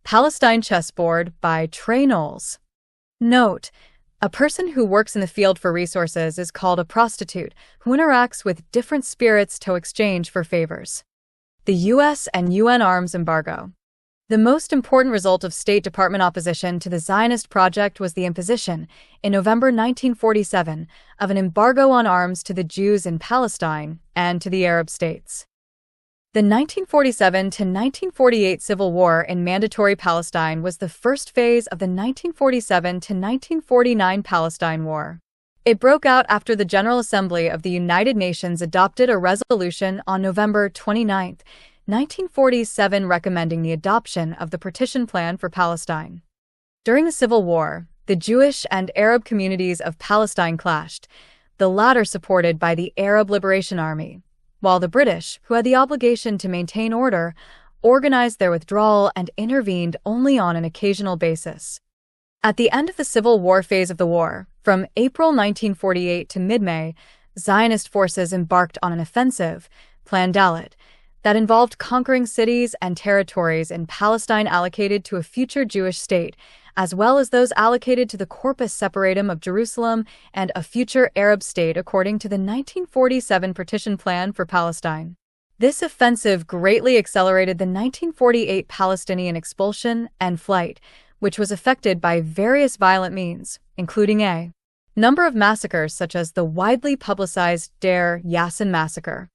Palestine Chessboard by Trey Knowles. Note: a person who works in the field for resources is called a prostitute, who interacts with different spirits to exchange for favors. The U.S. and UN arms embargo. The most important result of State Department opposition to the Zionist project was the imposition, in November 1947, of an embargo on arms to the Jews in Palestine and to the Arab states. The 1947–1948 Civil War in Mandatory Palestine was the first phase of the 1947–1949 Palestine War. It broke out after the General Assembly of the United Nations adopted a resolution on November 29, 1947 recommending the adoption of the Partition Plan for Palestine. During the Civil War, the Jewish and Arab communities of Palestine clashed, the latter supported by the Arab Liberation Army, while the British, who had the obligation to maintain order, organized their withdrawal and intervened only on an occasional basis. At the end of the Civil War phase of the war, from April 1948 to mid-May, Zionist forces embarked on an offensive, Plan Dalet, that involved conquering cities and territories in Palestine allocated to a future Jewish state, as well as those allocated to the Corpus Separatum of Jerusalem and a future Arab state according to the 1947 Partition Plan for Palestine. This offensive greatly accelerated the 1948 Palestinian expulsion and flight, which was effected by various violent means, including a number of massacres such as the widely publicized Deir Yassin massacre.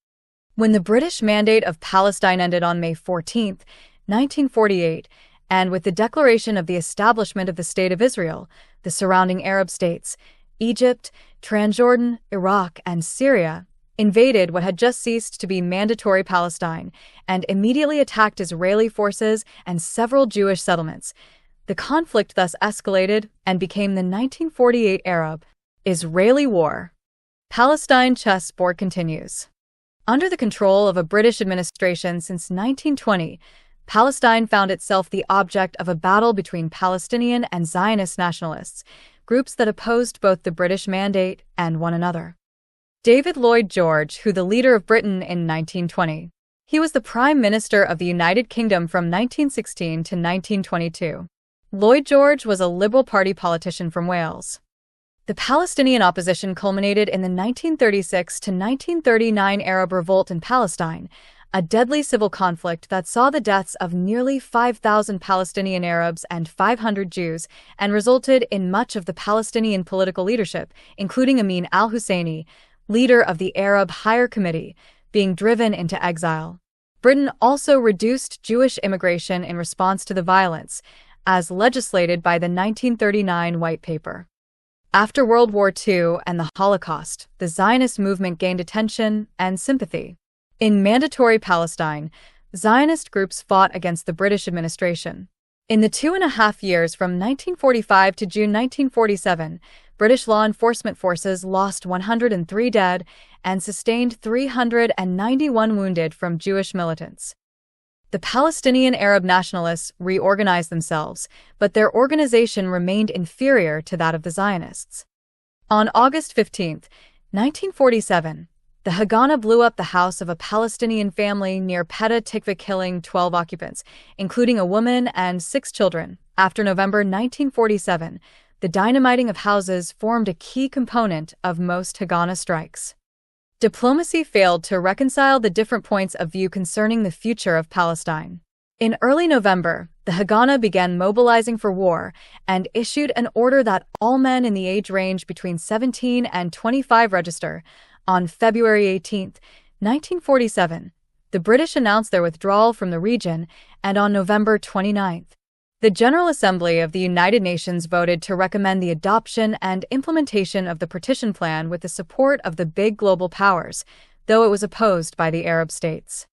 When the British Mandate of Palestine ended on May 14, 1948, and with the declaration of the establishment of the State of Israel, the surrounding Arab states, Egypt, Transjordan, Iraq, and Syria, invaded what had just ceased to be Mandatory Palestine and immediately attacked Israeli forces and several Jewish settlements. The conflict thus escalated and became the 1948 Arab-Israeli War. Palestine Chessboard continues. Under the control of a British administration since 1920, Palestine found itself the object of a battle between Palestinian and Zionist nationalists, groups that opposed both the British Mandate and one another. David Lloyd George, who the leader of Britain in 1920. He was the Prime Minister of the United Kingdom from 1916 to 1922. Lloyd George was a Liberal Party politician from Wales. The Palestinian opposition culminated in the 1936–1939 Arab Revolt in Palestine, a deadly civil conflict that saw the deaths of nearly 5,000 Palestinian Arabs and 500 Jews and resulted in much of the Palestinian political leadership, including Amin al-Husseini, leader of the Arab Higher Committee, being driven into exile. Britain also reduced Jewish immigration in response to the violence, as legislated by the 1939 White Paper. After World War II and the Holocaust, the Zionist movement gained attention and sympathy. In Mandatory Palestine, Zionist groups fought against the British administration. In the 2.5 years from 1945 to June 1947, British law enforcement forces lost 103 dead and sustained 391 wounded from Jewish militants. The Palestinian Arab nationalists reorganized themselves, but their organization remained inferior to that of the Zionists. On August 15, 1947, the Haganah blew up the house of a Palestinian family near Petah Tikva, killing 12 occupants, including a woman and 6 children. After November 1947, the dynamiting of houses formed a key component of most Haganah strikes. Diplomacy failed to reconcile the different points of view concerning the future of Palestine. In early November, the Haganah began mobilizing for war and issued an order that all men in the age range between 17 and 25 register. On February 18, 1947, the British announced their withdrawal from the region, and on November 29, the General Assembly of the United Nations voted to recommend the adoption and implementation of the Partition Plan with the support of the big global powers, though it was opposed by the Arab states.